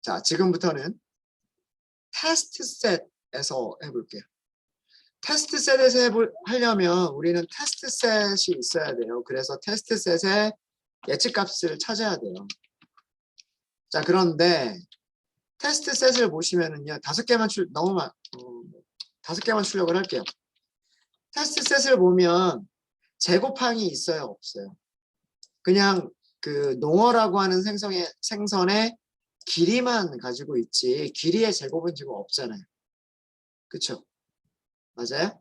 자, 지금부터는 테스트 셋에서 해볼게요. 테스트 셋에서 하려면 우리는 테스트 셋이 있어야 돼요. 그래서 테스트 셋의 예측값을 찾아야 돼요. 자, 그런데 테스트 셋을 보시면은요, 5개만 출력을 할게요. 테스트 셋을 보면 제곱항이 있어요, 없어요? 그냥 그 농어라고 하는 생선의 길이만 가지고 있지 길이의 제곱은 지금 없잖아요. 그쵸? 맞아요?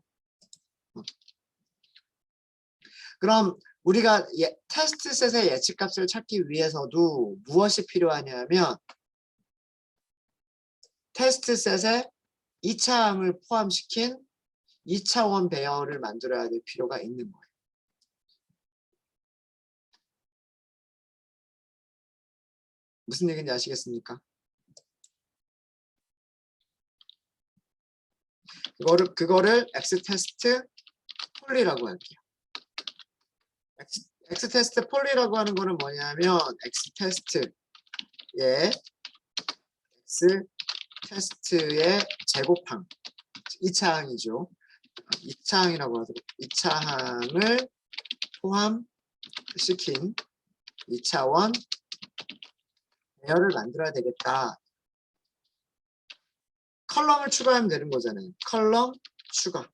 그럼 우리가 테스트 셋의 예측값을 찾기 위해서도 무엇이 필요하냐면 테스트 셋에 2차항을 포함시킨 2차원 배열을 만들어야 될 필요가 있는 거예요. 무슨 얘기인지 아시겠습니까? 그거를 X테스트 폴리라고 할게요. X테스트 폴리라고 하는 거는 뭐냐면 X테스트의 제곱항 2차항이죠. 2차항이라고 하도록 2차항을 포함시킨 2차원 배열을 만들어야 되겠다. 컬럼을 추가하면 되는 거잖아요. 컬럼 추가를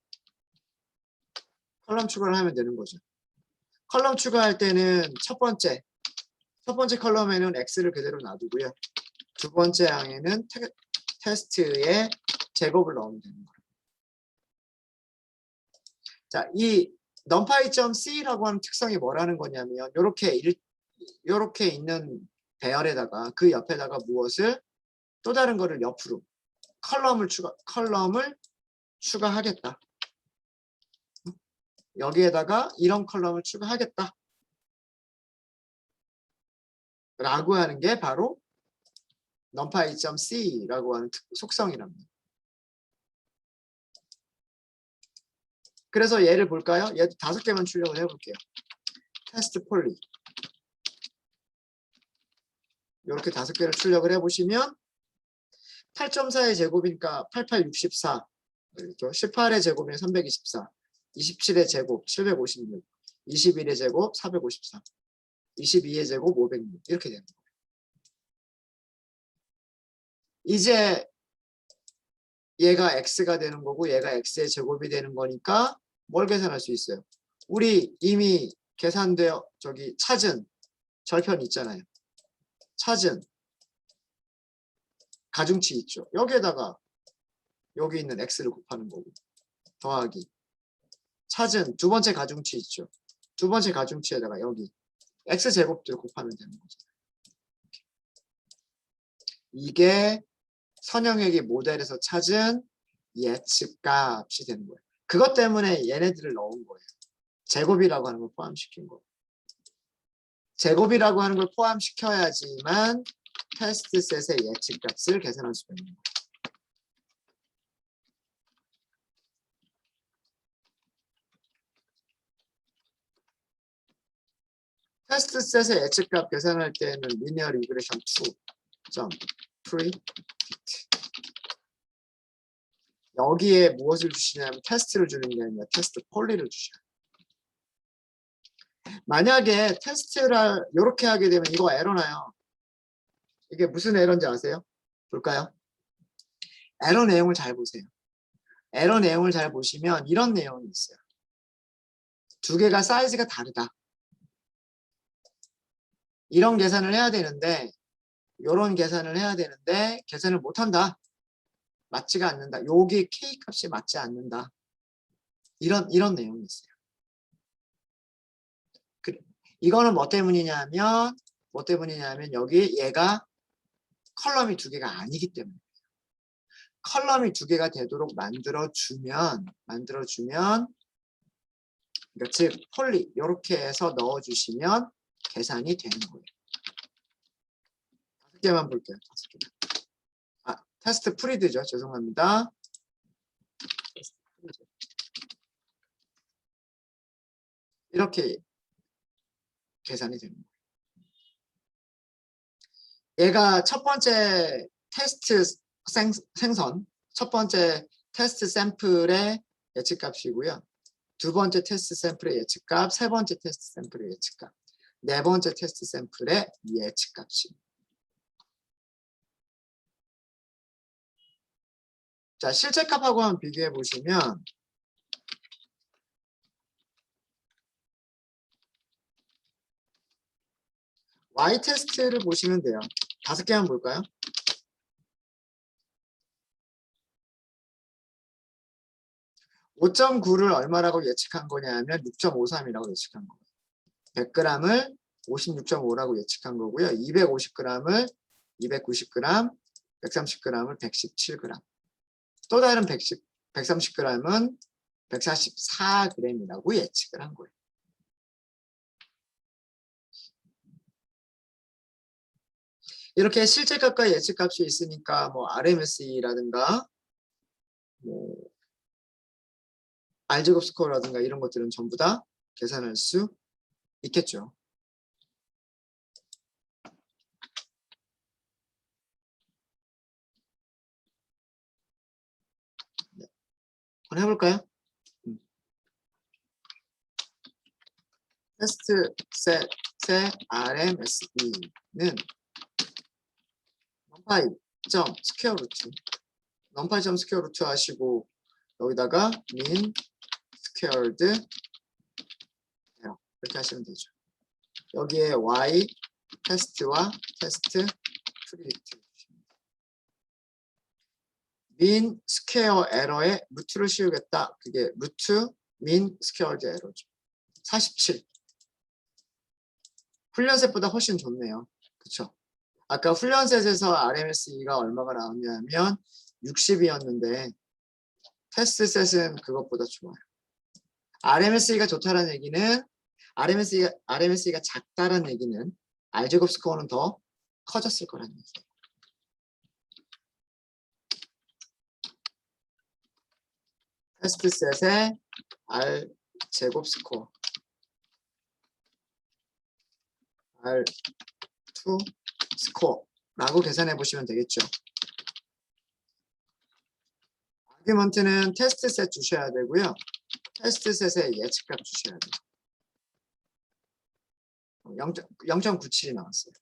하면 되는 거죠. 컬럼 추가할 때는 첫 번째 컬럼에는 X를 그대로 놔두고요. 두 번째 항에는 테스트의 제곱을 넣으면 되는 거예요. 자, 이 numpy.c라고 하는 특성이 뭐라는 거냐면 요렇게 있는 배열에다가 그 옆에다가 무엇을 또 다른 거를 옆으로 컬럼을 추가하겠다. 여기에다가 이런 컬럼을 추가하겠다. 라고 하는 게 바로 numpy.c라고 하는 속성이랍니다. 그래서 얘를 볼까요? 얘도 5개만 출력을 해볼게요. 테스트 폴리. 이렇게 5개를 출력을 해보시면 8.4의 제곱이니까 8864, 18의 제곱이면 324, 27의 제곱 756, 21의 제곱 454, 22의 제곱 506 이렇게 되는 거예요. 이제 얘가 x가 되는 거고 얘가 x의 제곱이 되는 거니까 뭘 계산할 수 있어요? 우리 이미 계산되어 찾은 절편 있잖아요. 찾은 가중치 있죠. 여기에다가 여기 있는 x를 곱하는 거고 더하기 찾은 두 번째 가중치 있죠. 두 번째 가중치에다가 여기 x제곱들 곱하면 되는 거죠. 이게 선형액이 모델에서 찾은 예측값이 되는 거예요. 그것 때문에 얘네들을 넣은 거예요. 제곱이라고 하는 걸 포함시킨 거예요. 제곱이라고 하는 걸 포함시켜야지만 테스트 셋의 예측값을 계산할 수가 있는 거예요. 테스트 셋의 예측값 계산할 때는 linear regression 2.predict 여기에 무엇을 주시냐면 테스트를 주는 게 아니라 테스트 폴리를 주셔요. 만약에 테스트를 이렇게 하게 되면 이거 에러나요. 이게 무슨 에러인지 아세요? 볼까요? 에러 내용을 잘 보세요. 에러 내용을 잘 보시면 이런 내용이 있어요. 두 개가 사이즈가 다르다. 이런 계산을 해야 되는데 이런 계산을 해야 되는데 계산을 못한다. 맞지가 않는다. 여기 K값이 맞지 않는다. 이런 내용이 있어요. 이거는 뭐 때문이냐면 여기 얘가 컬럼이 2개가 아니기 때문에 컬럼이 2개가 되도록 만들어주면 그러니까 즉 폴리 이렇게 해서 넣어주시면 계산이 되는 거예요. 5개만 볼게요. 5개만. 테스트 프리드죠. 죄송합니다. 이렇게 계산이 되는 거예요. 얘가 첫 번째 테스트 생선, 첫 번째 테스트 샘플의 예측값이고요. 두 번째 테스트 샘플의 예측값, 세 번째 테스트 샘플의 예측값, 네 번째 테스트 샘플의 예측값입니다. 자, 실제값하고 한번 비교해 보시면 Y 테스트를 보시면 돼요. 5개 한번 볼까요? 5.9를 얼마라고 예측한 거냐면 6.53이라고 예측한 거예요. 100g을 56.5라고 예측한 거고요. 250g을 290g, 130g을 117g. 또 다른 130g은 144g이라고 예측을 한 거예요. 이렇게 실제값과 예측값이 있으니까 뭐 RMSE라든가 뭐 알제곱 스코어라든가 이런 것들은 전부 다 계산할 수 있겠죠. 네. 한번 해볼까요? 테스트 셋의 RMSE는 numpy 점 스퀘어 루트 numpy 점 스퀘어 루트 하시고 여기다가 mean squared error 이렇게 하시면 되죠. 여기에 y 테스트와 테스트 프리딕트 mean square error에 루트를 씌우겠다. 그게 루트 mean squared error죠. 47. 훈련셋보다 훨씬 좋네요. 그렇죠? 아까 훈련셋에서 RMSE가 얼마가 나왔냐면 60이었는데 테스트 셋은 그것보다 좋아요. RMSE가 좋다는 얘기는 RMSE가 작다는 얘기는 알제곱 스코어는 더 커졌을 거라는 얘기예요. 테스트 셋의 R제곱 스코어 R2 스코어라고 계산해 보시면 되겠죠. 아규먼트는 테스트 셋 주셔야 되고요. 테스트 셋의 예측값 주셔야 돼요. 0.97이 나왔어요.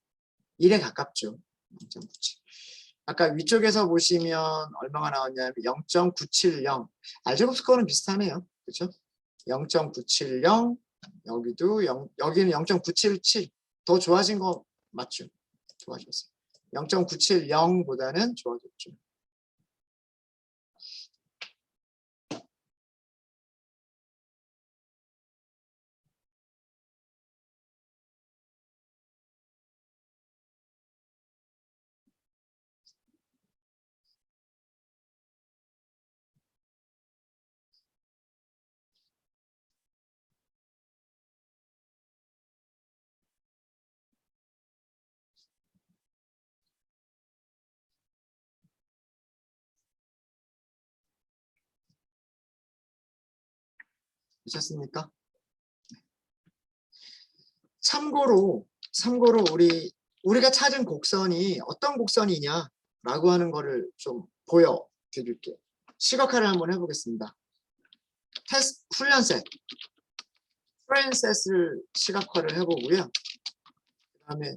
1에 가깝죠. 0.97. 아까 위쪽에서 보시면 얼마가 나왔냐면 0.970. 알제곱 스코어는 비슷하네요. 그렇죠? 0.970 여기도 여기는 0.977. 더 좋아진 거 맞죠? 좋아졌어요. 0.970보다는 좋아졌죠. 되셨습니까? 참고로 우리가 찾은 곡선이 어떤 곡선이냐라고 하는 거를 좀 보여드릴게요. 시각화를 한번 해보겠습니다. 테스트 훈련셋, 트레인셋을 시각화를 해보고요. 그 다음에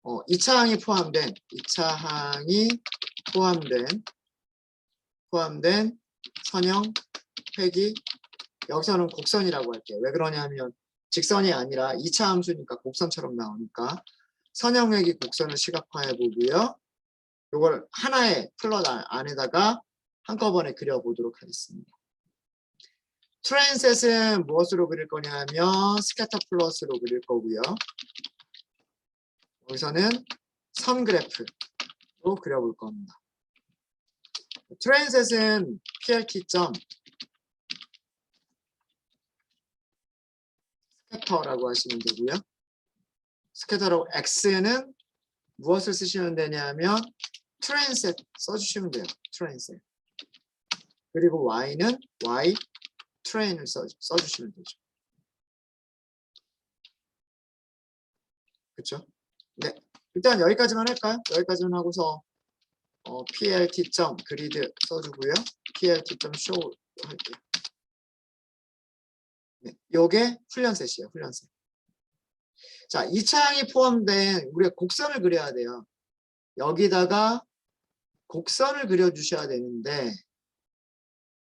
2차 항이 포함된 선형 회기 여기서는 곡선이라고 할게요. 왜 그러냐면 직선이 아니라 2차 함수니까 곡선처럼 나오니까 선형회기 곡선을 시각화해 보고요. 이걸 하나의 플롯 안에다가 한꺼번에 그려보도록 하겠습니다. 트레인셋은 무엇으로 그릴 거냐면 스캐터 플롯으로 그릴 거고요. 여기서는 선 그래프로 그려볼 겁니다. 트레인셋은 PLT 점 스캐터라고 하시면 되고요. 스캐터라고 X는 무엇을 쓰시면 되냐면 트레인셋 써주시면 돼요. 트레인셋. 그리고 Y는 Y 트레인을 써주시면 되죠. 그렇죠? 네. 일단 여기까지만 할까요? 여기까지만 하고서 plt.grid 써주고요. plt.show 할게요. 네, 요게 훈련셋이에요. 훈련셋. 자, 이 창이 포함된 우리가 곡선을 그려야 돼요. 여기다가 곡선을 그려주셔야 되는데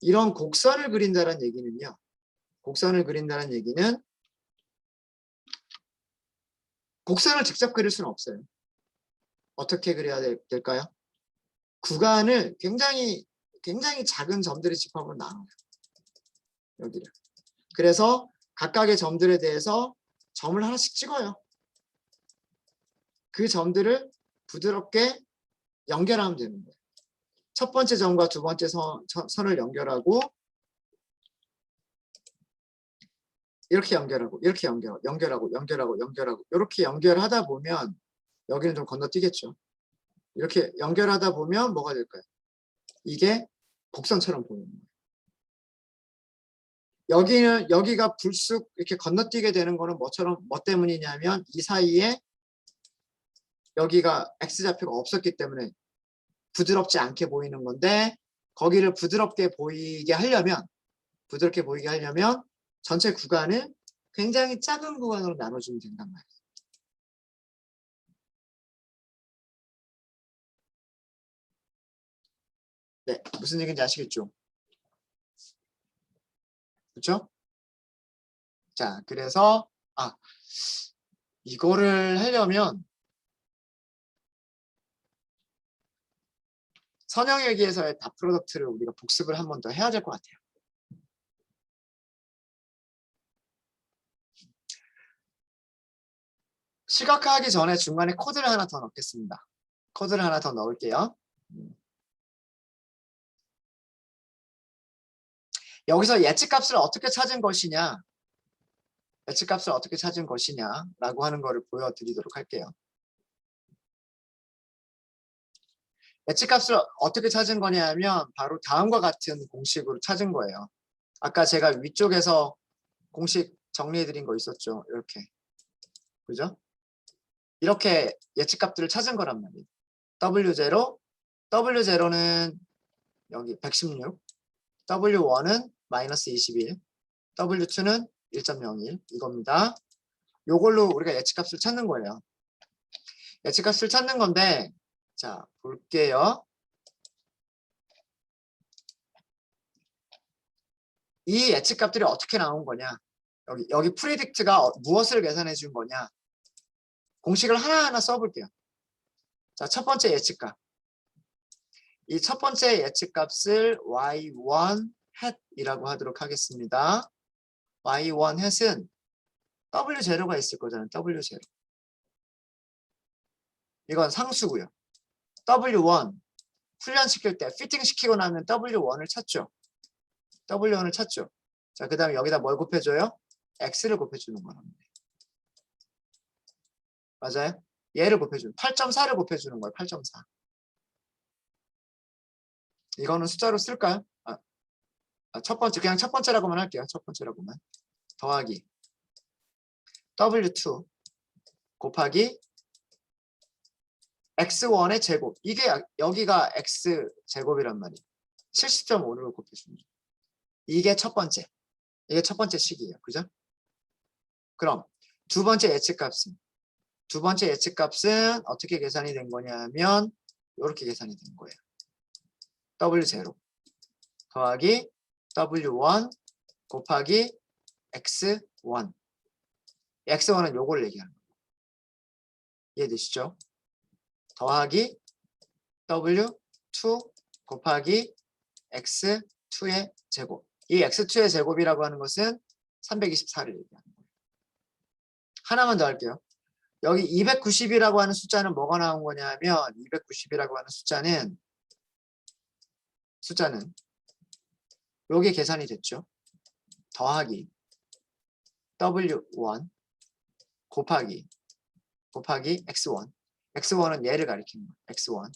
이런 곡선을 그린다는 얘기는요. 곡선을 그린다는 얘기는 곡선을 직접 그릴 수는 없어요. 어떻게 그려야 될까요? 구간을 굉장히 작은 점들의 집합으로 나눠요. 여기를. 그래서 각각의 점들에 대해서 점을 하나씩 찍어요. 그 점들을 부드럽게 연결하면 되는 거예요. 첫 번째 점과 두 번째 선을 연결하고 이렇게 연결하고 이렇게 연결하고 이렇게 연결하다 보면 여기는 좀 건너뛰겠죠. 이렇게 연결하다 보면 뭐가 될까요? 이게 곡선처럼 보이는 거예요. 여기가 불쑥 이렇게 건너뛰게 되는 거는 뭐 때문이냐면 이 사이에 여기가 X좌표가 없었기 때문에 부드럽지 않게 보이는 건데 거기를 부드럽게 보이게 하려면 전체 구간을 굉장히 작은 구간으로 나눠주면 된단 말이에요. 네, 무슨 얘기인지 아시겠죠? 그렇죠? 자, 그래서 이거를 하려면 선형일기에서의 다 프로덕트를 우리가 복습을 한 번 더 해야 될 것 같아요. 시각화하기 전에 중간에 코드를 하나 더 넣겠습니다. 코드를 하나 더 넣을게요. 여기서 예측값을 어떻게 찾은 것이냐 라고 하는 거를 보여드리도록 할게요. 예측값을 어떻게 찾은 거냐 하면 바로 다음과 같은 공식으로 찾은 거예요. 아까 제가 위쪽에서 공식 정리해드린 거 있었죠. 이렇게. 그죠? 이렇게 예측값들을 찾은 거란 말이에요. W0는 여기 116, W1은 마이너스 21, W2는 1.01 이겁니다. 요걸로 우리가 예측값을 찾는 거예요. 예측값을 찾는 건데 자 볼게요. 이 예측값들이 어떻게 나온 거냐. 여기 프리딕트가 무엇을 계산해 준 거냐. 공식을 하나하나 써볼게요. 자, 첫 번째 예측값. 이 첫 번째 예측값을 y1 hat이라고 하도록 하겠습니다. y1 hat은 w0가 있을 거잖아요. w0. 이건 상수고요. w1 훈련시킬 때 피팅 시키고 나면 w1을 찾죠. w1을 찾죠. 자, 그 다음에 여기다 뭘 곱해줘요? x를 곱해주는 거랍니다. 맞아요? 얘를 곱해주는 8.4를 곱해주는 거예요. 8.4. 이거는 숫자로 쓸까요? 첫 번째 그냥 첫 번째라고만 할게요. 첫 번째라고만. 더하기 W2 곱하기 X1의 제곱. 이게 여기가 X제곱이란 말이에요. 70.5를 곱해줍니다. 이게 첫 번째. 이게 첫 번째 식이에요. 그죠? 그럼 두 번째 예측값은 어떻게 계산이 된 거냐면 이렇게 계산이 된 거예요. W0 더하기 W1 곱하기 X1. X1은 요걸 얘기하는 거예요. 이해되시죠? 더하기 W2 곱하기 X2의 제곱. 이 X2의 제곱이라고 하는 것은 324를 얘기하는 거예요. 하나만 더 할게요. 여기 290이라고 하는 숫자는 뭐가 나온 거냐면 290이라고 하는 숫자는 요게 계산이 됐죠. 더하기 W1 곱하기 X1. X1은 얘를 가리키는 거예요. X1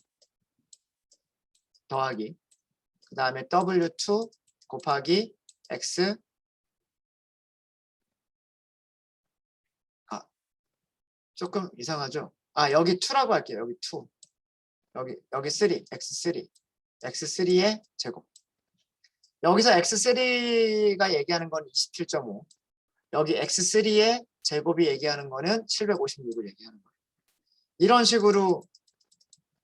더하기 그 다음에 W2 곱하기 X 조금 이상하죠? 여기 2라고 할게요. 여기 2. 여기 3, x3의 제곱. 여기서 x3가 얘기하는 건 27.5. 여기 x3의 제곱이 얘기하는 거는 756을 얘기하는 거예요. 이런 식으로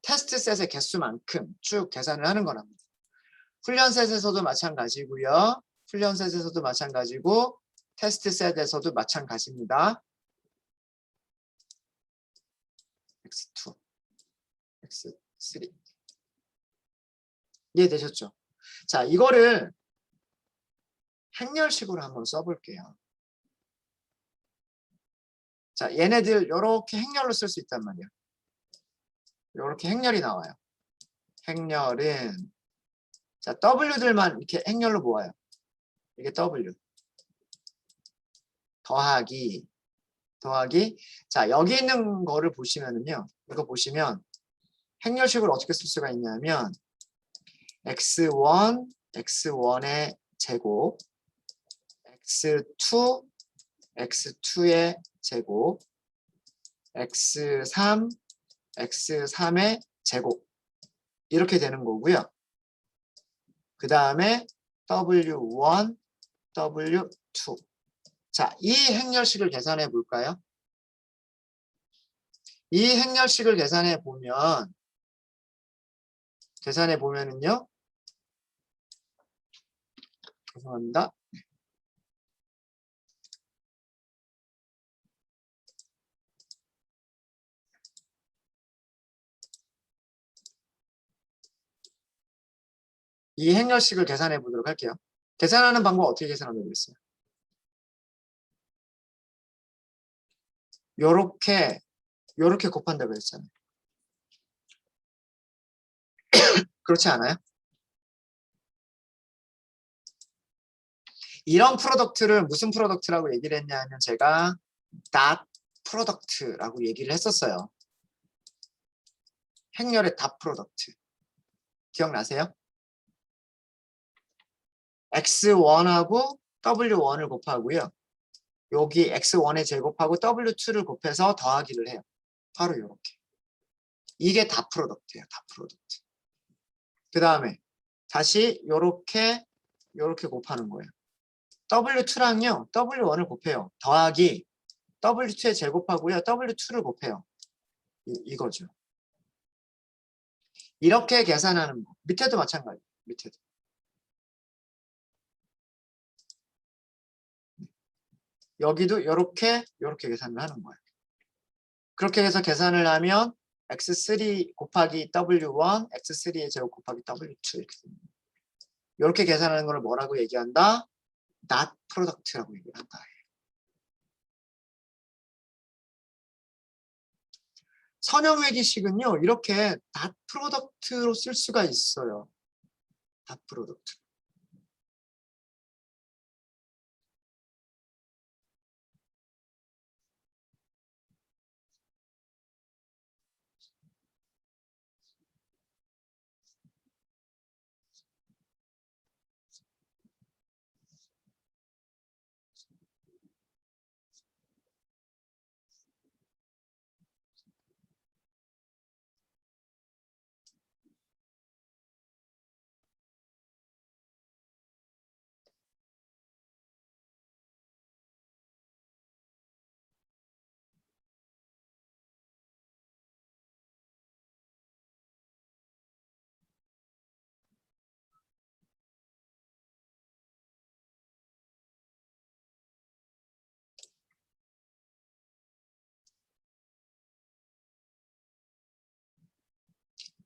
테스트 셋의 개수만큼 쭉 계산을 하는 거랍니다. 훈련 셋에서도 마찬가지고요. 훈련 셋에서도 마찬가지고 테스트 셋에서도 마찬가지입니다. x2, x3. 이해되셨죠? 자, 이거를 행렬식으로 한번 써볼게요. 자, 얘네들 이렇게 행렬로 쓸 수 있단 말이에요. 이렇게 행렬이 나와요. 행렬은 자, W들만 이렇게 행렬로 모아요. 이게 W. 더하기. 자, 여기 있는 거를 보시면은요. 이거 보시면 행렬식을 어떻게 쓸 수가 있냐면 x1의 제곱, x2의 제곱, x3의 제곱 이렇게 되는 거고요. 그 다음에 w1, w2. 자, 이 행렬식을 계산해 볼까요? 이 행렬식을 계산해 보면은요. 죄송합니다. 이 행렬식을 계산해 보도록 할게요. 계산하는 방법 어떻게 계산하면 되겠어요? 요렇게 곱한다고 했잖아요. 그렇지 않아요? 이런 프로덕트를 무슨 프로덕트라고 얘기를 했냐면 제가 닷 프로덕트라고 얘기를 했었어요. 행렬의 닷 프로덕트. 기억나세요? x1하고 w1을 곱하고요. 여기 x1의 제곱하고 w2를 곱해서 더하기를 해요. 바로 이렇게. 이게 닷 프로덕트예요. 닷 프로덕트. 그 다음에 다시 이렇게 곱하는 거예요. w2랑요. w1을 곱해요. 더하기 w2의 제곱하고요. w2를 곱해요. 이거죠. 이렇게 계산하는 거. 밑에도 마찬가지. 밑에도. 여기도 이렇게 계산을 하는 거예요. 그렇게 해서 계산을 하면 x3 곱하기 w1, x3의 제곱 곱하기 w2 이렇게 됩니다. 이렇게 계산하는 걸 뭐라고 얘기한다? 닷 프로덕트라고 얘기를 한다. 선형회기식은요. 이렇게 닷 프로덕트로 쓸 수가 있어요. 닷 프로덕트.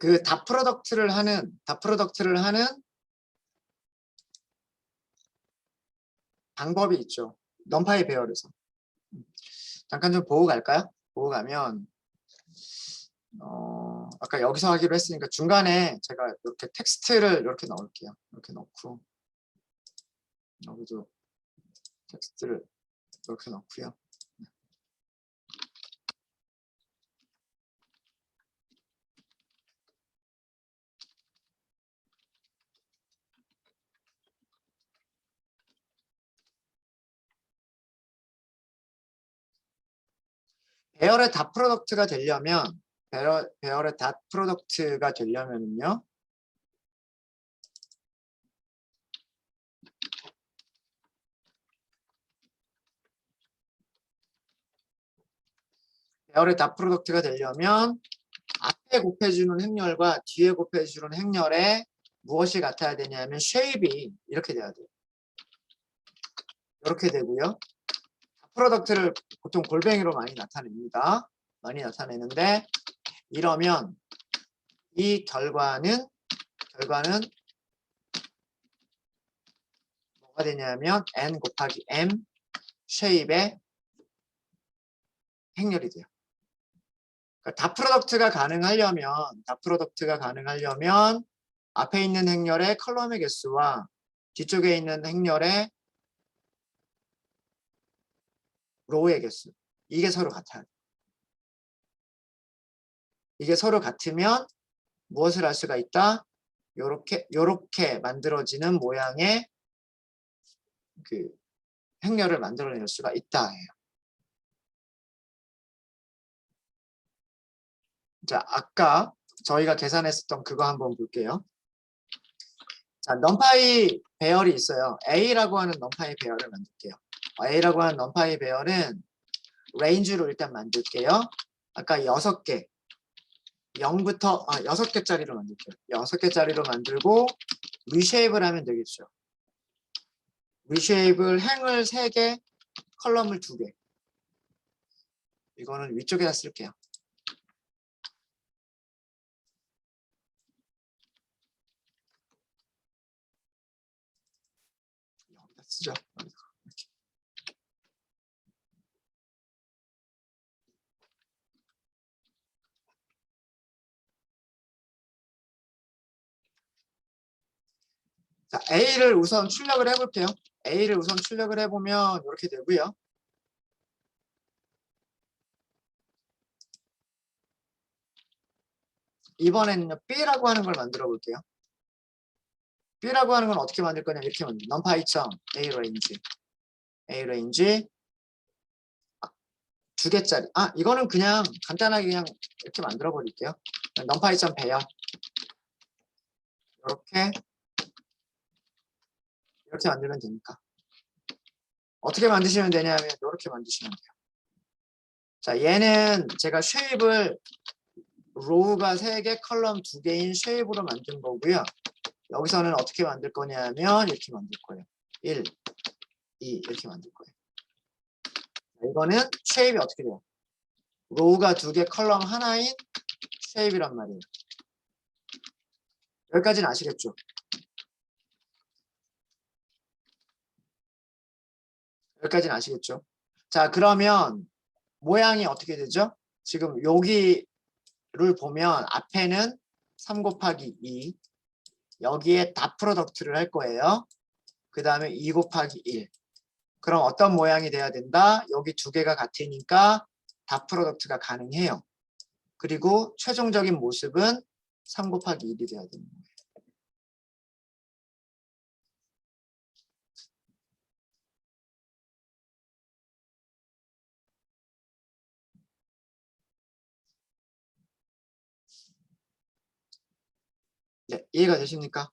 그 닷 프로덕트를 하는 방법이 있죠. 넘파이 배열에서. 잠깐 좀 보고 갈까요? 보고 가면 아까 여기서 하기로 했으니까 중간에 제가 이렇게 텍스트를 이렇게 넣을게요. 이렇게 넣고 여기도 텍스트를 이렇게 넣고요. 배열의 닷 프로덕트가 되려면 배열의 닷 프로덕트가 되려면요. 배열의 닷 프로덕트가 되려면 앞에 곱해주는 행렬과 뒤에 곱해주는 행렬에 무엇이 같아야 되냐면 쉐입이 이렇게 돼야 돼요. 이렇게 되고요. 프로덕트를 보통 골뱅이로 많이 나타냅니다. 많이 나타내는데 이러면 이 결과는 뭐가 되냐면 n 곱하기 m 쉐입의 행렬이 돼요. 그러니까 다 프로덕트가 가능하려면 앞에 있는 행렬의 컬럼의 개수와 뒤쪽에 있는 행렬의 로우의 개수 이게 서로 같아야 돼요. 이게 서로 같으면 무엇을 할 수가 있다? 요렇게 만들어지는 모양의 그 행렬을 만들어낼 수가 있다 해요. 자, 아까 저희가 계산했었던 그거 한번 볼게요. 자, 넘파이 배열이 있어요. A라고 하는 넘파이 배열을 만들게요. A라고 하는 넘파이 배열은 레인지로 일단 만들게요. 아까 6개 0부터 6개짜리로 만들게요. 6개짜리로 만들고 리쉐입을 하면 되겠죠. 리쉐입을 행을 3개, 컬럼을 2개. 이거는 위쪽에다 쓸게요. 여기다 쓰죠. 자, A를 우선 출력을 해볼게요. A를 우선 출력을 해보면 이렇게 되고요. 이번에는요, B라고 하는 걸 만들어 볼게요. B라고 하는 건 어떻게 만들 거냐, 이렇게 만들 numPy.a range 2개짜리. 이거는 그냥 간단하게 그냥 이렇게 만들어 버릴게요. numPy.배열 이렇게 만들면 되니까. 어떻게 만드시면 되냐면 이렇게 만드시면 돼요. 자, 얘는 제가 쉐입을 로우가 3개, 컬럼 2개인 쉐입으로 만든 거고요. 여기서는 어떻게 만들 거냐면 이렇게 만들 거예요. 1, 2 이렇게 만들 거예요. 자, 이거는 쉐입이 어떻게 돼요? 로우가 2개, 컬럼 하나인 쉐입이란 말이에요. 여기까지는 아시겠죠? 여기까지는 아시겠죠? 자, 그러면 모양이 어떻게 되죠? 지금 여기를 보면 앞에는 3 곱하기 2 여기에 닷 프로덕트를 할 거예요. 그 다음에 2 곱하기 1 그럼 어떤 모양이 돼야 된다? 여기 2개가 같으니까 닷 프로덕트가 가능해요. 그리고 최종적인 모습은 3 곱하기 1이 돼야 되는 거예요. 네, 이해가 되십니까?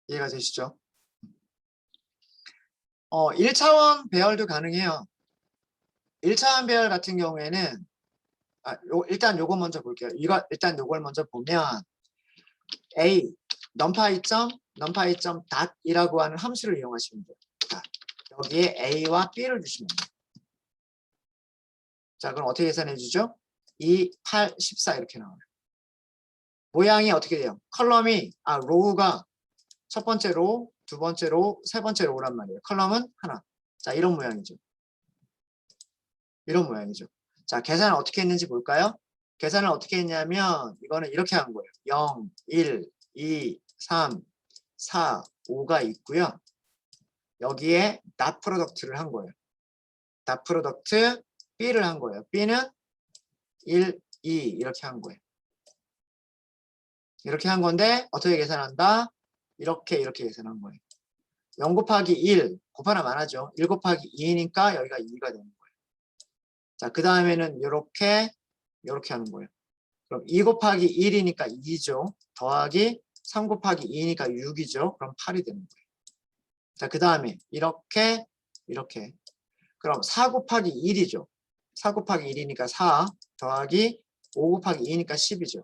이해가 되시죠? 1차원 배열도 가능해요. 1차원 배열 같은 경우에는 일단 요거 먼저 볼게요. 일단 요걸 먼저 보면 a numpy.dot이라고 하는 함수를 이용하시면 돼요. 여기에 a와 b를 주시면 돼요. 자, 그럼 어떻게 계산해 주죠? 2, 8, 14 이렇게 나와요. 모양이 어떻게 돼요? 컬럼이 로우가 첫 번째 로우, 두 번째 로우, 세 번째 로우란 말이에요. 컬럼은 하나. 자, 이런 모양이죠. 이런 모양이죠. 자, 계산을 어떻게 했는지 볼까요? 계산을 어떻게 했냐면 이거는 이렇게 한 거예요. 0, 1, 2, 3, 4, 5가 있고요. 여기에 닷 프로덕트를 한 거예요. 닷 프로덕트 B를 한 거예요. B는 1, 2 이렇게 한 거예요. 이렇게 한 건데 어떻게 계산한다? 이렇게 계산한 거예요. 0 곱하기 1 곱하면 안 하죠. 1 곱하기 2니까 여기가 2가 되는 거예요. 자, 그 다음에는 이렇게 하는 거예요. 그럼 2 곱하기 1이니까 2죠. 더하기 3 곱하기 2니까 6이죠. 그럼 8이 되는 거예요. 자, 그 다음에 이렇게. 그럼 4 곱하기 1이죠. 4 곱하기 1이니까 4 더하기 5 곱하기 2니까 10이죠.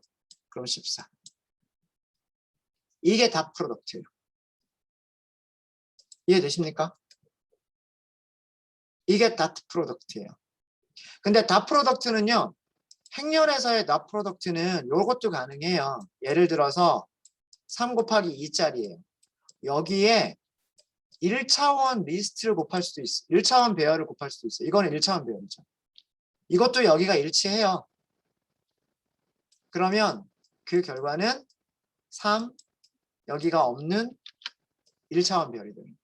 그럼 14. 이게 다 프로덕트예요. 이해되십니까? 이게 다 프로덕트예요. 근데 다 프로덕트는요. 행렬에서의 다 프로덕트는 이것도 가능해요. 예를 들어서 3 곱하기 2짜리예요. 여기에 1차원 리스트를 곱할 수도 있어. 1차원 배열을 곱할 수도 있어요. 이거는 1차원 배열이죠. 이것도 여기가 일치해요. 그러면 그 결과는 3, 여기가 없는 1차원 배열이 됩니다.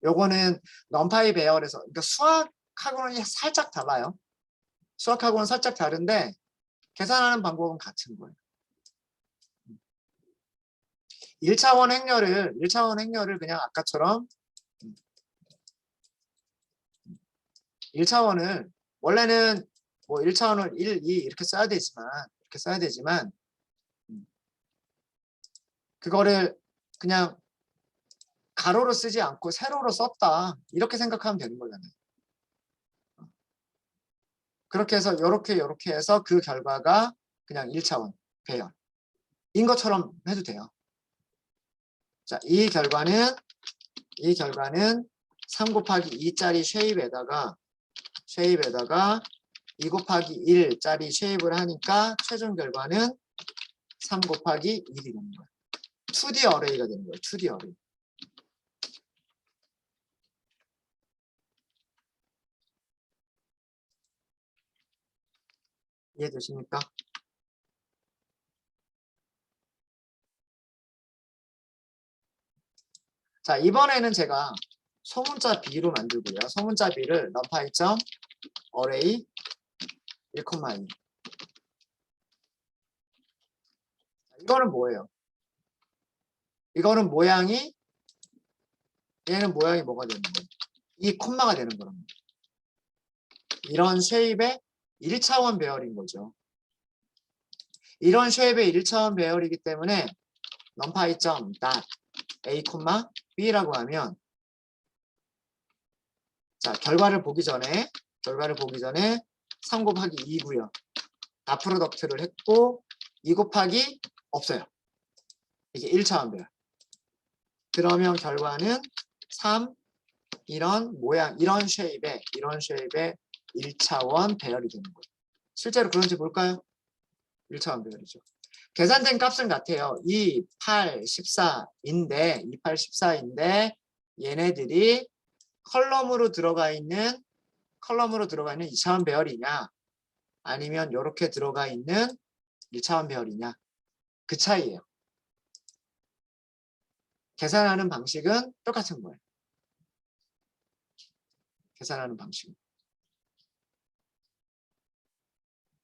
요거는 넘파이 배열에서, 그러니까 수학하고는 살짝 달라요. 수학하고는 살짝 다른데 계산하는 방법은 같은 거예요. 1차원 행렬을 그냥 아까처럼 1차원을 원래는 뭐 1차원을 1, 2 이렇게 써야 되지만 그거를 그냥 가로로 쓰지 않고 세로로 썼다. 이렇게 생각하면 되는 거잖아요. 그렇게 해서 요렇게 해서 그 결과가 그냥 1차원 배열인 것처럼 해도 돼요. 자, 이 결과는 3 곱하기 2짜리 쉐입에다가 2 곱하기 1짜리 쉐입을 하니까 최종 결과는 3 곱하기 1이 되는 거예요. 2D 어레이가 되는 거예요. 2D 어레이. 이해되십니까? 자, 이번에는 제가 소문자 B로 만들고요. 소문자 B를 numpy array 1,2. 이거는 뭐예요? 이거는 얘는 모양이 뭐가 되는 거예요? 이 콤마가 되는 겁니다. 이런 쉐입의 1차원 배열인 거죠. 이런 쉐입의 1차원 배열이기 때문에 numpy.a, b라고 하면 자, 결과를 보기 전에 3 곱하기 2고요. 다 프로덕트를 했고 2 곱하기 없어요. 이게 1차원 배열. 그러면 결과는 3 이런 모양, 이런 쉐입의 1차원 배열이 되는 거예요. 실제로 그런지 볼까요? 1차원 배열이죠. 계산된 값은 같아요. 2, 8, 14인데 얘네들이 컬럼으로 들어가 있는 2차원 배열이냐 아니면 이렇게 들어가 있는 1차원 배열이냐 그 차이예요. 계산하는 방식은 똑같은 거예요. 계산하는 방식은.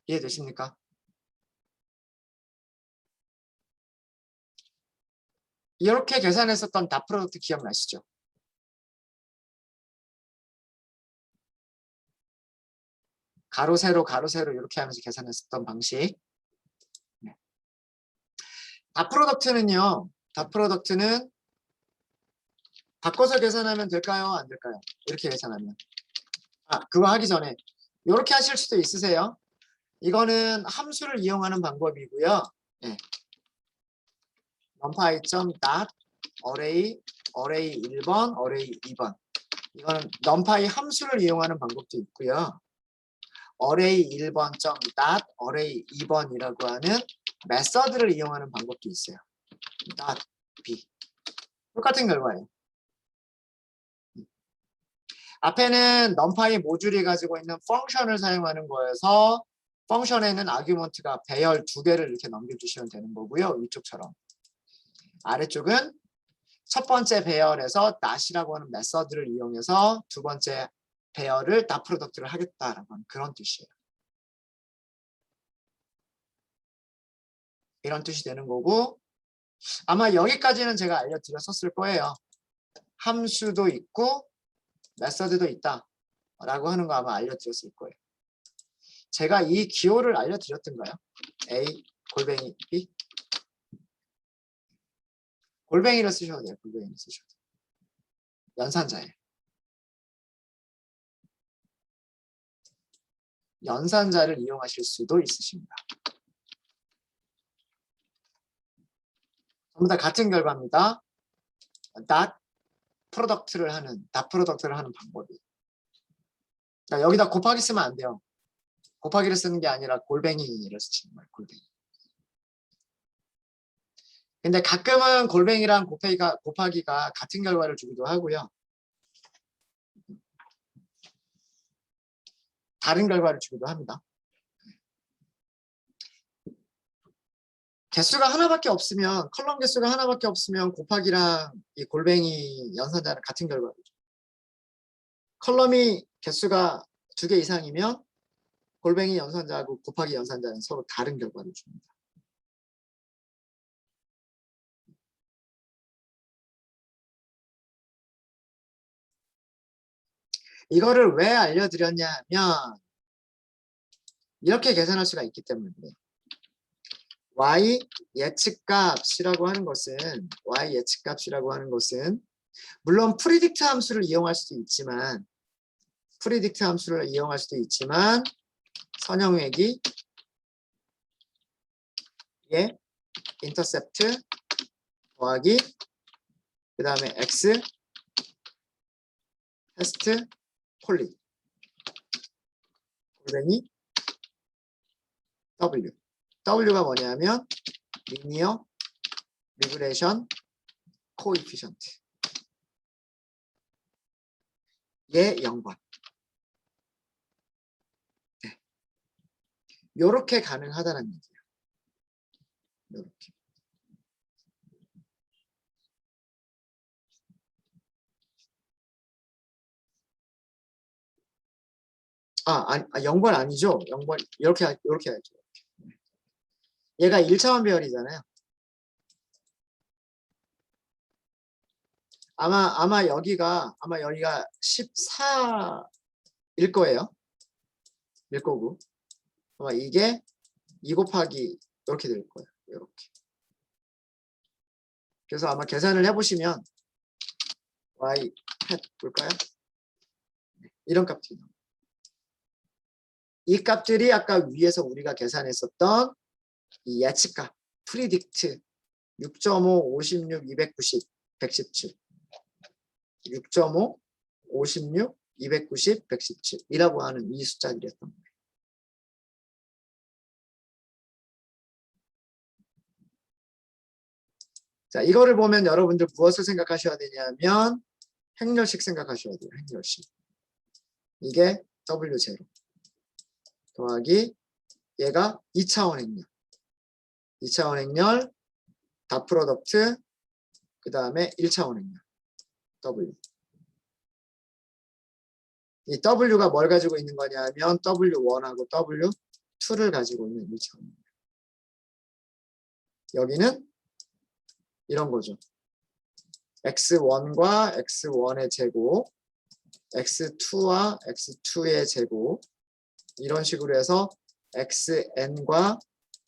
이해되십니까? 이렇게 계산했었던 다 프로덕트 기억나시죠? 가로 세로 이렇게 하면서 계산했었던 방식. 네. 다 프로덕트는 바꿔서 계산하면 될까요? 안 될까요? 이렇게 계산하면. 그거 하기 전에 이렇게 하실 수도 있으세요. 이거는 함수를 이용하는 방법이고요. 네. numpy.array 1번, array 2번. 이거는 numpy 함수를 이용하는 방법도 있고요. array 1번 array 2번이라고 하는 메서드를 이용하는 방법도 있어요. .b. 똑같은 결과예요. 앞에는 numpy 모듈이 가지고 있는 펑션을 사용하는 거여서 펑션에는 아규먼트가 배열 2개를 이렇게 넘겨주시면 되는 거고요. 위쪽처럼. 아래쪽은 첫 번째 배열에서 not이라고 하는 메서드를 이용해서 두 번째 배열을 다 프로덕트를 하겠다라고 하는 그런 뜻이에요. 이런 뜻이 되는 거고 아마 여기까지는 제가 알려드렸었을 거예요. 함수도 있고 메서드도 있다. 라고 하는 거 아마 알려드렸을 거예요. 제가 이 기호를 알려드렸던가요? A 골뱅이 B 골뱅이를 쓰셔도 돼요. 골뱅이를 쓰셔도 돼요. 연산자예요. 연산자를 이용하실 수도 있으십니다. 전부 다 같은 결과입니다. 닷 프로덕트를 하는 방법이. 자, 여기다 곱하기 쓰면 안 돼요. 곱하기를 쓰는 게 아니라 골뱅이를 쓰시는 거예요. 골뱅이. 근데 가끔은 골뱅이랑 곱하기가 같은 결과를 주기도 하고요. 다른 결과를 주기도 합니다. 개수가 하나밖에 없으면, 컬럼 개수가 하나밖에 없으면 곱하기랑 이 골뱅이 연산자는 같은 결과를 줘요. 컬럼이 개수가 2개 이상이면 골뱅이 연산자하고 곱하기 연산자는 서로 다른 결과를 줍니다. 이거를 왜 알려드렸냐 하면 이렇게 계산할 수가 있기 때문에 y 예측값이라고 하는 것은 물론 프리딕트 함수를 이용할 수도 있지만 선형외기 예 인터셉트 더하기 그 다음에 x 테스트 콜리 골뱅이 W가 뭐냐면 리니어 리그레이션 코이피션트 얘 0번. 네. 요렇게 가능하다는 얘기예요. 요렇게. 아니 0번 아니죠. 0번 이렇게 하죠. 얘가 1차원 배열이잖아요. 아마 여기가 14일 거예요. 일 거고. 아마 이게 2 곱하기 이렇게 될 거예요. 이렇게. 그래서 아마 계산을 해보시면 y 햇 볼까요? 이런 값들이 나옵니다. 이 값들이 아까 위에서 우리가 계산했었던 이 예측값 프리딕트 6.5, 56, 290, 117 6.5, 56, 290, 117이라고 하는 이 숫자들이었던 거예요. 자, 이거를 보면 여러분들 무엇을 생각하셔야 되냐면 행렬식 생각하셔야 돼요. 행렬식. 이게 W0 더하기 얘가 2차원 행렬. 2차원 행렬 닷 프로덕트 그 다음에 1차원 행렬 W. 이 W가 뭘 가지고 있는 거냐면 W1하고 W2를 가지고 있는 1차원 행렬. 여기는 이런 거죠. x1과 x1의 제곱, x2와 x2의 제곱 이런 식으로 해서 xn과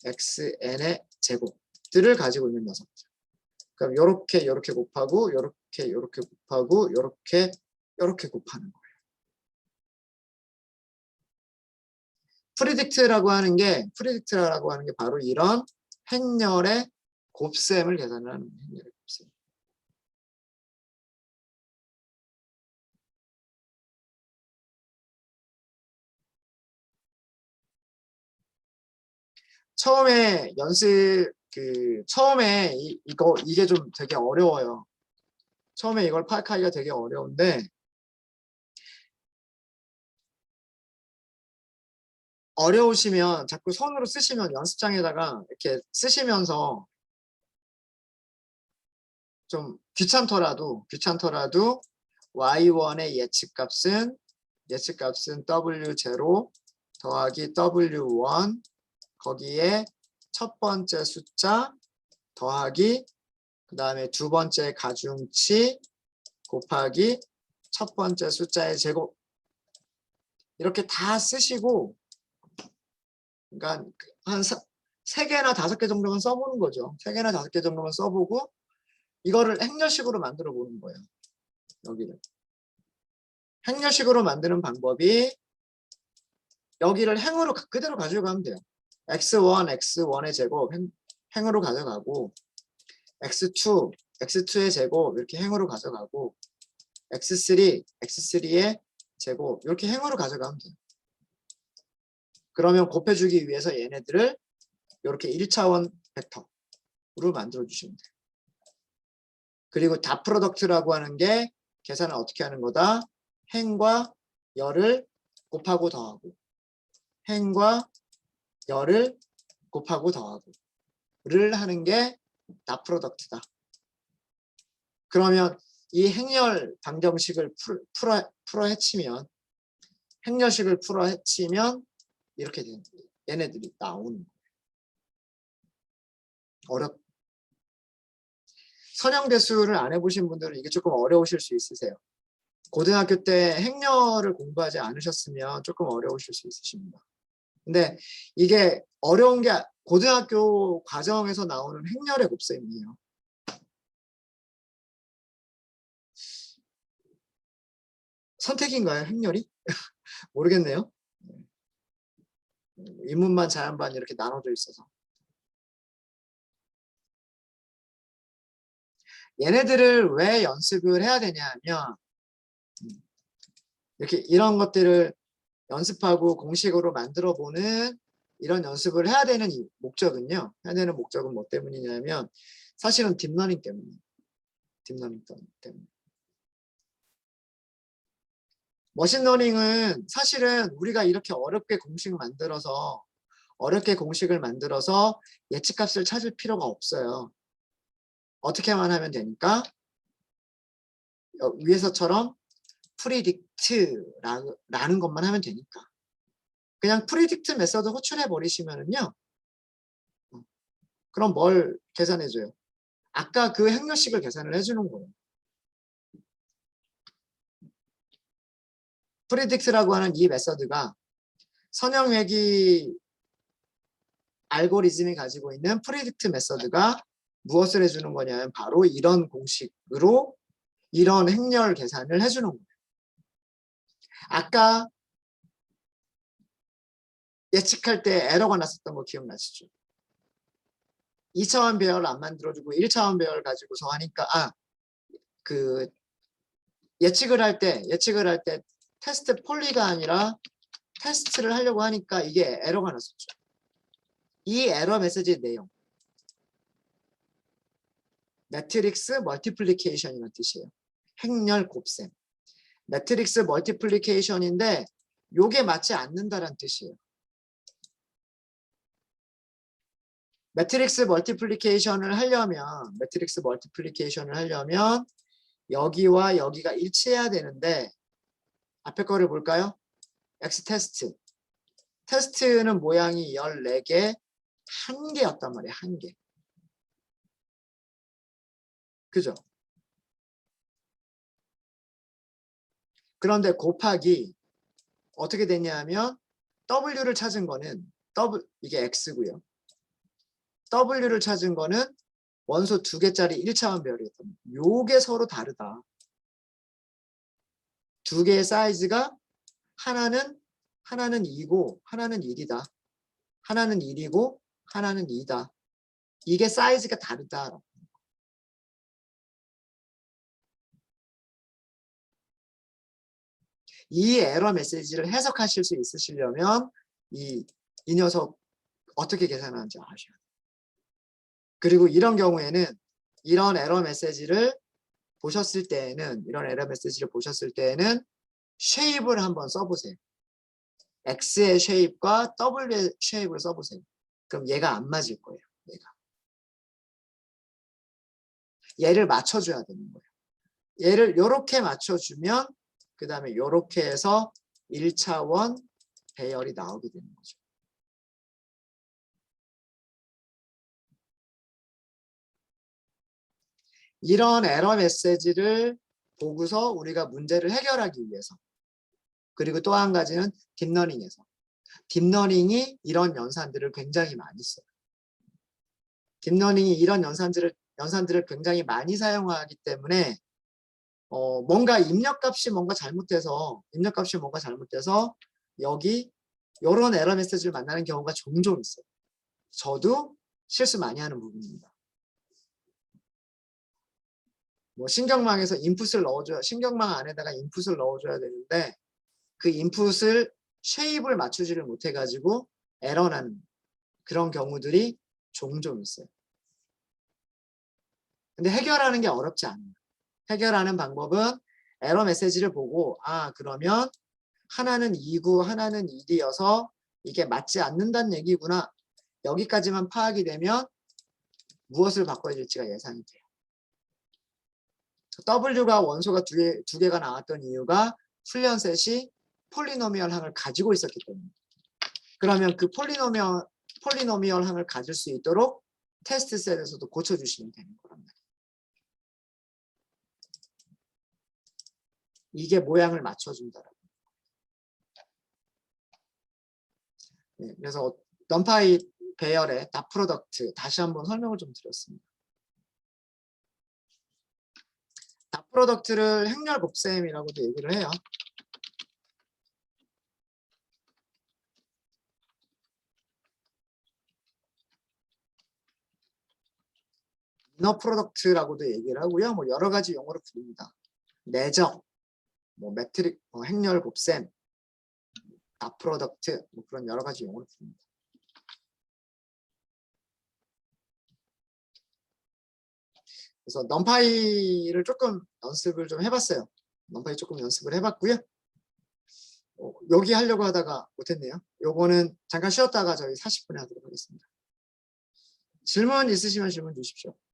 xn의 제곱들을 가지고 있는 녀석들. 그럼 요렇게 곱하고 요렇게 곱하고 요렇게 곱하는 거예요. 프리딕트라고 하는 게 바로 이런 행렬의 곱셈을 계산을 하는 행렬의 곱셈. 처음에 처음에 이게 좀 되게 어려워요. 처음에 이걸 파악하기가 되게 어려운데 어려우시면 자꾸 손으로 쓰시면 연습장에다가 이렇게 쓰시면서 좀 귀찮더라도 y1의 예측값은 w0 더하기 w1 거기에 첫 번째 숫자 더하기 그 다음에 두 번째 가중치 곱하기 첫 번째 숫자의 제곱 이렇게 다 쓰시고, 그러니까 한 3개나 5개 정도만 써보는 거죠. 3개나 5개 정도만 써보고 이거를 행렬식으로 만들어 보는 거예요. 여기를. 행렬식으로 만드는 방법이 여기를 행으로 그대로 가져가면 돼요. x1의 제곱 행으로 가져가고 x2의 제곱 이렇게 행으로 가져가고 x3의 제곱 이렇게 행으로 가져가면 돼요. 그러면 곱해주기 위해서 얘네들을 이렇게 1차원 벡터로 만들어 주시면 돼요. 그리고 닷 프로덕트라고 하는 게 계산을 어떻게 하는 거다? 행과 열을 곱하고 더하고 행과 열을 곱하고 더하고 를 하는 게 닷 프로덕트다. 그러면 이 행렬 방정식을 풀어 헤치면 행렬식을 풀어 헤치면 이렇게 되는 거예요. 얘네들이 나오는 거예요. 선형대수를 안 해보신 분들은 이게 조금 어려우실 수 있으세요. 고등학교 때 행렬을 공부하지 않으셨으면 조금 어려우실 수 있으십니다. 근데 이게 어려운 게 고등학교 과정에서 나오는 행렬의 곱셈이에요. 선택인가요, 행렬이? 모르겠네요. 인문반, 자연반 이렇게 나눠져 있어서. 얘네들을 왜 연습을 해야 되냐 하면 이렇게 이런 것들을 연습하고 공식으로 만들어 보는 이런 연습을 해야 되는 목적은요. 해야 되는 목적은 뭐 때문이냐면 사실은 딥러닝 때문이에요. 딥러닝 때문에. 머신러닝은 사실은 우리가 이렇게 어렵게 공식을 만들어서 예측값을 찾을 필요가 없어요. 어떻게만 하면 되니까 위에서처럼 프리딕트라는 것만 하면 되니까 그냥 프리딕트 메서드 호출해 버리시면은요. 그럼 뭘 계산해줘요? 아까 그 행렬식을 계산을 해주는 거예요. 프리딕트라고 하는 이 메서드가 선형외기 알고리즘이 가지고 있는 프리딕트 메서드가 무엇을 해주는 거냐면 바로 이런 공식으로 이런 행렬 계산을 해주는 거예요. 아까 예측할 때 에러가 났었던 거 기억나시죠? 2차원 배열을 안 만들어주고 1차원 배열 가지고서 하니까 그 예측을 할 때 테스트 폴리가 아니라 테스트를 하려고 하니까 이게 에러가 났었죠. 이 에러 메시지의 내용 매트릭스 멀티플리케이션이라는 뜻이에요. 행렬 곱셈. 매트릭스 멀티플리케이션인데 요게 맞지 않는다라는 뜻이에요. 매트릭스 멀티플리케이션을 하려면 여기와 여기가 일치해야 되는데 앞에 거를 볼까요? X 테스트. 테스트는 모양이 14개, 1개였단 말이에요. 1개. 그죠? 그런데 곱하기 어떻게 됐냐면 W를 찾은 거는 이게 X고요. W를 찾은 거는 원소 2개짜리 1차원 배열이었던 요게 서로 다르다. 두 개의 사이즈가 하나는 2고 하나는 1이다. 하나는 1이고 하나는 2다. 이게 사이즈가 다르다. 이 에러 메시지를 해석하실 수 있으시려면 이 녀석 어떻게 계산하는지 아셔야 돼요. 그리고 이런 경우에는 이런 에러 메시지를 보셨을 때에는 쉐입을 한번 써보세요. X의 쉐입과 W의 쉐입을 써보세요. 그럼 얘가 안 맞을 거예요. 얘를 맞춰줘야 되는 거예요. 얘를 이렇게 맞춰주면 그 다음에 이렇게 해서 1차원 배열이 나오게 되는 거죠. 이런 에러 메시지를 보고서 우리가 문제를 해결하기 위해서 그리고 또 한 가지는 딥러닝에서. 딥러닝이 이런 연산들을 굉장히 많이 써요. 딥러닝이 이런 연산들을 굉장히 많이 사용하기 때문에 뭔가 입력값이 뭔가 잘못돼서 여기 이런 에러 메시지를 만나는 경우가 종종 있어요. 저도 실수 많이 하는 부분입니다. 뭐 신경망에서 인풋을 넣어줘야, 신경망 안에다가 인풋을 넣어줘야 되는데 그 인풋을 쉐입을 맞추지를 못해가지고 에러 나는 그런 경우들이 종종 있어요. 근데 해결하는 게 어렵지 않아요. 해결하는 방법은 에러 메시지를 보고 그러면 하나는 2구, 하나는 2D여서 이게 맞지 않는다는 얘기구나. 여기까지만 파악이 되면 무엇을 바꿔야 될지가 예상이 돼요. W가 원소가 두 개가 나왔던 이유가 훈련셋이 폴리노미얼 항을 가지고 있었기 때문에. 그러면 그 폴리노미얼 항을 가질 수 있도록 테스트 셋에서도 고쳐주시면 되는 거란 말이에요. 이게 모양을 맞춰준다라고. 네, 그래서 넘파이 배열의 닷 프로덕트 다시 한번 설명을 좀 드렸습니다. 닷 프로덕트를 행렬 곱셈이라고도 얘기를 해요. 이너 프로덕트라고도 얘기를 하고요. 뭐 여러 가지 용어로 부릅니다. 내적, 뭐 매트릭, 행렬 곱셈, 닷 프로덕트, 뭐 그런 여러 가지 용어로 부릅니다. 그래서 넘파이를 조금 연습을 좀 해봤어요. 넘파이 조금 연습을 해봤고요. 여기 하려고 하다가 못했네요. 요거는 잠깐 쉬었다가 저희 40분에 하도록 하겠습니다. 질문 있으시면 질문 주십시오.